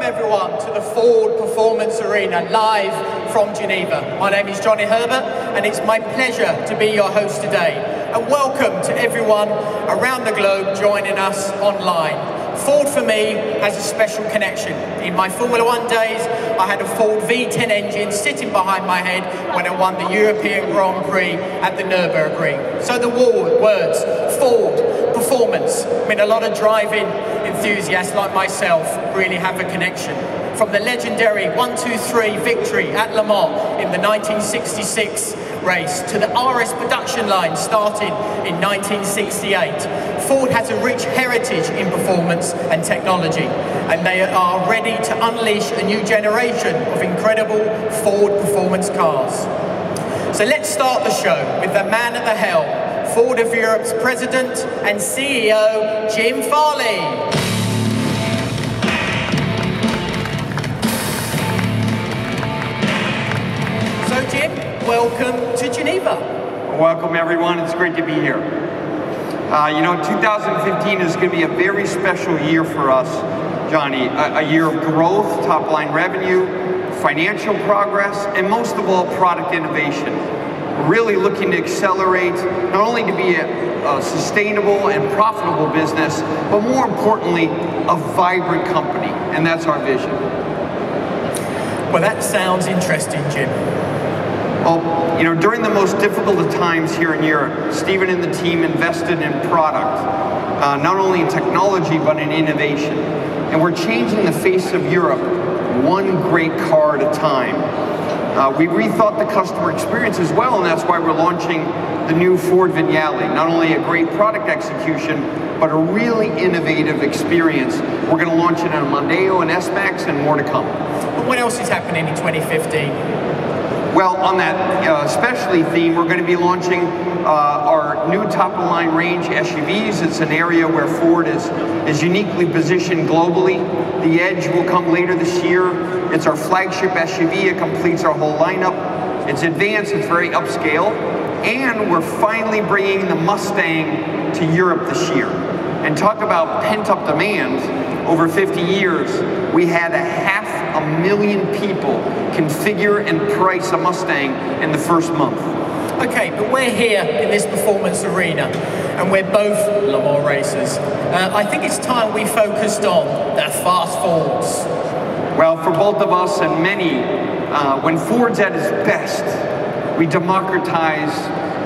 everyone to the Ford Performance Arena, live from Geneva. My name is Johnny Herbert, and it's my pleasure to be your host today. And welcome to everyone around the globe joining us online. Ford for me has a special connection. In my Formula One days, I had a Ford V10 engine sitting behind my head when I won the European Grand Prix at the Nürburgring. So the words Ford, performance, I mean, a lot of driving enthusiasts like myself really have a connection. From the legendary 1-2-3 victory at Le Mans in the 1966 race to the RS production line starting in 1968. Ford has a rich heritage in performance and technology, and they are ready to unleash a new generation of incredible Ford performance cars. So let's start the show with the man at the helm, Ford of Europe's President and CEO, Jim Farley. So Jim, welcome to Geneva. Welcome everyone, it's great to be here. 2015 is going to be a very special year for us, Johnny. A year of growth, top line revenue, financial progress, and most of all, product innovation. We're really looking to accelerate, not only to be a sustainable and profitable business, but more importantly, a vibrant company, and that's our vision. Well, that sounds interesting, Jim. Well, during the most difficult of times here in Europe, Stephen and the team invested in product, not only in technology, but in innovation. And we're changing the face of Europe, one great car at a time. We rethought the customer experience as well, and that's why we're launching the new Ford Vignale. Not only a great product execution, but a really innovative experience. We're going to launch it on Mondeo and S-Max and more to come. But what else is happening in 2015? Well, on that specialty theme, we're going to be launching our new top-of-the-line range SUVs. It's an area where Ford is uniquely positioned globally. The Edge will come later this year. It's our flagship SUV. It completes our whole lineup. It's advanced, it's very upscale. And we're finally bringing the Mustang to Europe this year. And talk about pent-up demand. Over 50 years, we had 500,000 people configure and price a Mustang in the first month. Okay, but we're here in this performance arena, and we're both Le Mans racers. I think it's time we focused on the fast Fords. Well, for both of us and many, when Ford's at its best, we democratize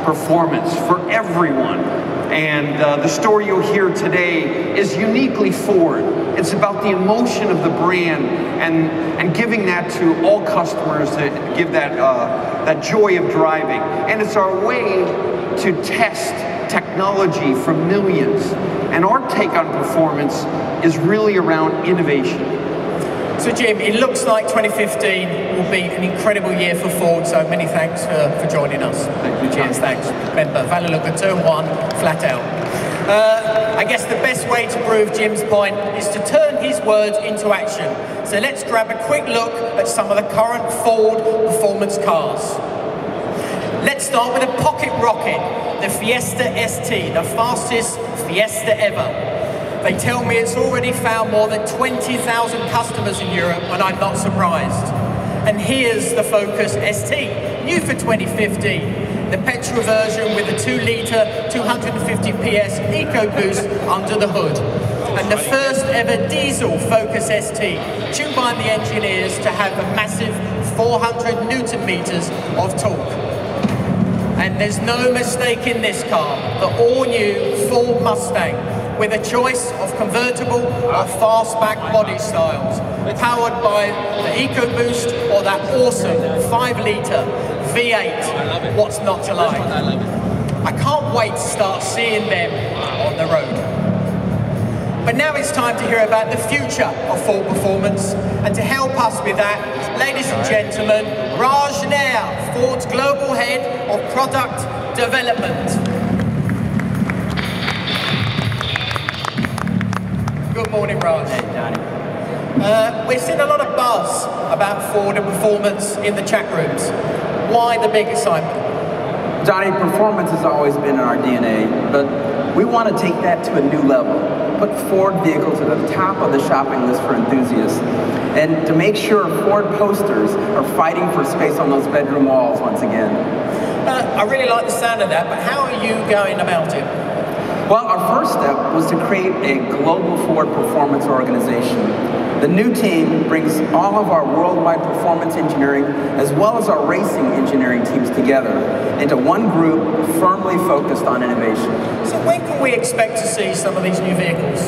performance for everyone. And the story you'll hear today is uniquely Ford. It's about the emotion of the brand and giving that to all customers that give that joy of driving. And it's our way to test technology for millions. And our take on performance is really around innovation. So Jim, it looks like 2015 will be an incredible year for Ford, so many thanks for joining us. Thank you. Cheers, thanks. Remember, Vallelunga Turn 1, flat out. I guess the best way to prove Jim's point is to turn his words into action. So let's grab a quick look at some of the current Ford performance cars. Let's start with a pocket rocket, the Fiesta ST, the fastest Fiesta ever. They tell me it's already found more than 20,000 customers in Europe, and I'm not surprised. And here's the Focus ST, new for 2015. The petrol version with a 2-litre, 250 PS EcoBoost under the hood. And the first ever diesel Focus ST, tuned by the engineers to have a massive 400 Newton meters of torque. And there's no mistake in this car, the all-new Ford Mustang, with a choice of convertible or fastback body styles, powered by the EcoBoost or that awesome 5-litre V8. What's not to like? I can't wait to start seeing them on the road. But now it's time to hear about the future of Ford performance, and to help us with that, ladies and gentlemen, Raj Nair, Ford's Global Head of Product Development. Good morning, Raj. Hey, Johnny. We're seeing a lot of buzz about Ford and performance in the chat rooms. Why the big excitement? Johnny, performance has always been in our DNA, but we want to take that to a new level. put Ford vehicles at the top of the shopping list for enthusiasts, and to make sure Ford posters are fighting for space on those bedroom walls once again. I really like the sound of that, but how are you going about it? Well, our first step was to create a global Ford performance organization. The new team brings all of our worldwide performance engineering as well as our racing engineering teams together into one group firmly focused on innovation. So when can we expect to see some of these new vehicles?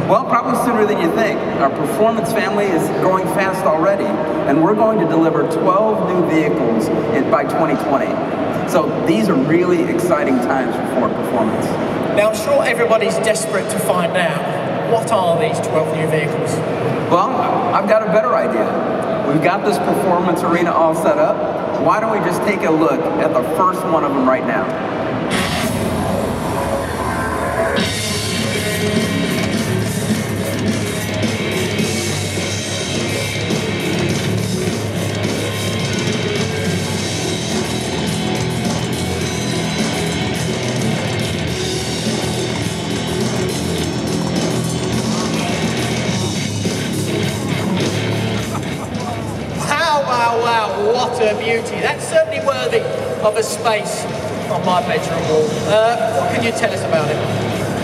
Well, probably sooner than you think. Our performance family is growing fast already, and we're going to deliver 12 new vehicles by 2020. So these are really exciting times for Ford Performance. Now, I'm sure everybody's desperate to find out, what are these 12 new vehicles? Well, I've got a better idea. We've got this performance arena all set up. Why don't we just take a look at the first one of them right now? Wow, what a beauty. That's certainly worthy of a space on my bedroom wall. What can you tell us about it?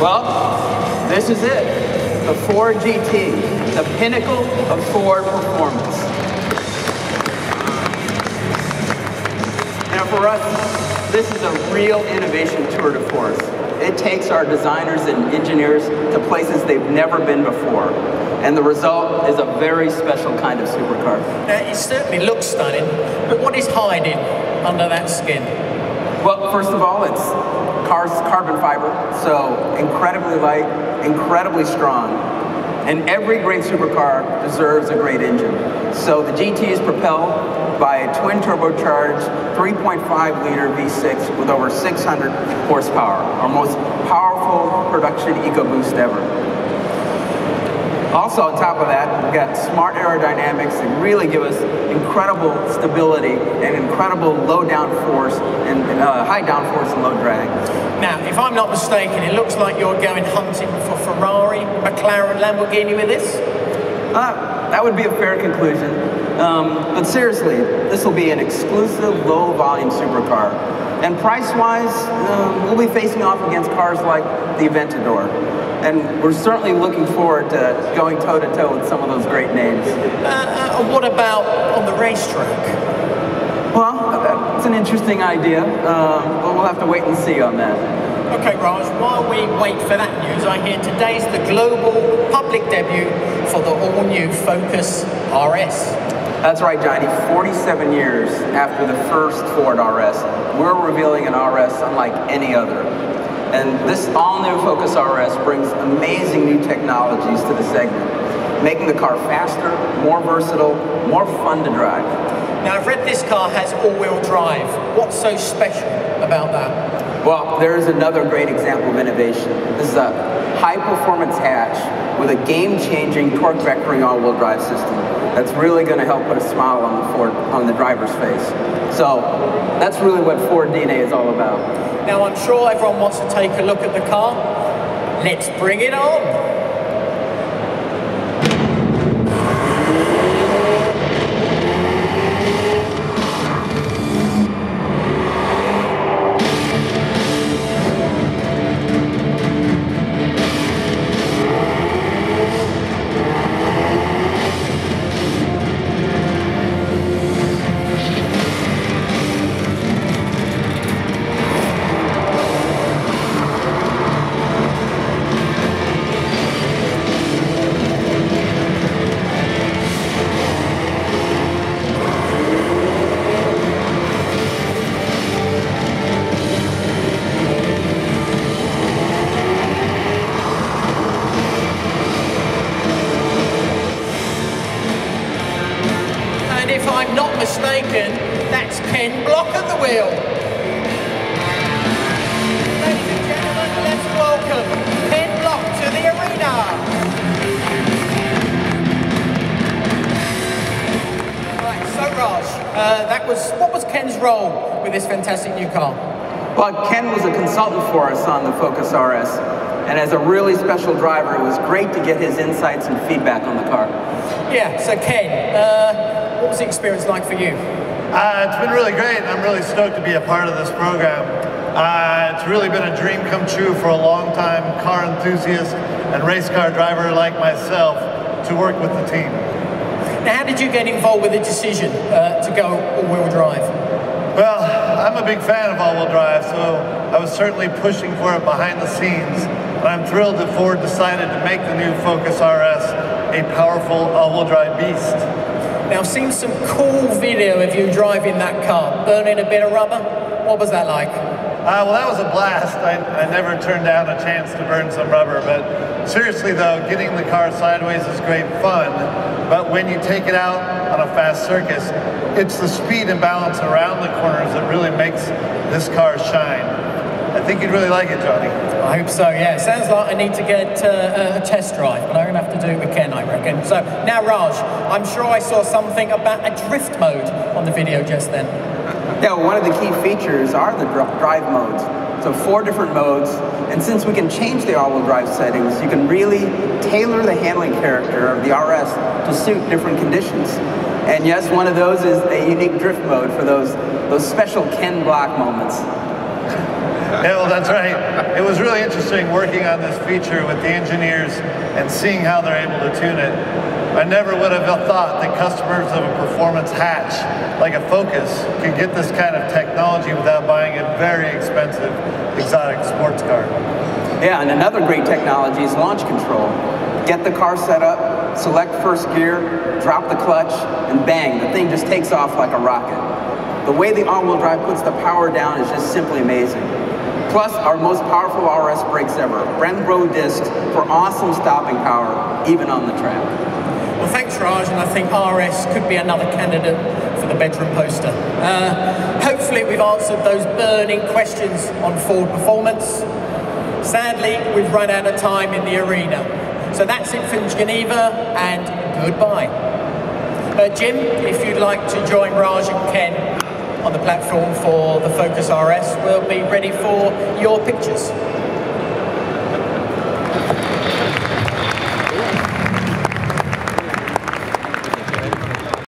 Well, this is it. The Ford GT, the pinnacle of Ford performance. Now for us, this is a real innovation tour de force. It takes our designers and engineers to places they've never been before. And the result is a very special kind of supercar. Now, it certainly looks stunning, but what is hiding under that skin? Well, first of all, it's carbon fiber, so incredibly light, incredibly strong. And every great supercar deserves a great engine. So the GT is propelled by a twin turbocharged 3.5-liter V6 with over 600 horsepower, our most powerful production EcoBoost ever. Also on top of that, we've got smart aerodynamics that really give us incredible stability and incredible low downforce and high downforce and low drag. Now, if I'm not mistaken, it looks like you're going hunting for Ferrari, McLaren, Lamborghini with this? That would be a fair conclusion. But seriously, this will be an exclusive low-volume supercar. And price-wise, we'll be facing off against cars like the Aventador. And we're certainly looking forward to going toe-to-toe with some of those great names. What about on the racetrack? Well, that's an interesting idea, but we'll have to wait and see on that. Okay, Raj, while we wait for that news, I hear today's the global public debut for the all-new Focus RS. That's right, Johnny. 47 years after the first Ford RS, we're revealing an RS unlike any other. And this all-new Focus RS brings amazing new technologies to the segment, making the car faster, more versatile, more fun to drive. Now, I've read this car has all-wheel drive. What's so special about that? Well, there's another great example of innovation. This is a high-performance hatch with a game-changing torque-vectoring all-wheel drive system that's really going to help put a smile on the driver's face. So that's really what Ford DNA is all about. Now, I'm sure everyone wants to take a look at the car. Let's bring it on. If I'm not mistaken, that's Ken Block at the wheel. Ladies and gentlemen, let's welcome Ken Block to the arena. Right, so Raj, what was Ken's role with this fantastic new car? Well, Ken was a consultant for us on the Focus RS, And as a really special driver, it was great to get his insights and feedback on the car. Yeah, so Ken, what was the experience like for you? It's been really great. I'm really stoked to be a part of this program. It's really been a dream come true for a long time car enthusiast and race car driver like myself to work with the team. Now, how did you get involved with the decision to go all-wheel drive? Well, I'm a big fan of all-wheel drive, so I was certainly pushing for it behind the scenes. And I'm thrilled that Ford decided to make the new Focus RS a powerful all-wheel drive beast. Now, I've seen some cool video of you driving that car, burning a bit of rubber. What was that like? Well, that was a blast. I never turned down a chance to burn some rubber, but seriously though, getting the car sideways is great fun, but when you take it out on a fast circuit, it's the speed and balance around the corners that really makes this car shine. I think you'd really like it, Johnny. I hope so, yeah. Sounds like I need to get a test drive, but I'm going to have to do it with Ken, I reckon. So, now Raj, I'm sure I saw something about a drift mode on the video just then. Yeah, well, one of the key features are the drive modes. So 4 different modes, and since we can change the all-wheel drive settings, you can really tailor the handling character of the RS to suit different conditions. And yes, one of those is a unique drift mode for those special Ken Block moments. Yeah, well, that's right. It was really interesting working on this feature with the engineers and seeing how they're able to tune it. I never would have thought that customers of a performance hatch like a Focus could get this kind of technology without buying a very expensive exotic sports car. Yeah, and another great technology is launch control. Get the car set up, select first gear, drop the clutch, and bang, the thing just takes off like a rocket. The way the all-wheel drive puts the power down is just simply amazing. Plus, our most powerful RS brakes ever, Brembo discs for awesome stopping power, even on the track. Well, thanks, Raj, and I think RS could be another candidate for the bedroom poster. Hopefully, we've answered those burning questions on Ford performance. Sadly, we've run out of time in the arena. So that's it from Geneva, and goodbye. Jim, if you'd like to join Raj and Ken on the platform for the Focus RS, we'll be ready for your pictures.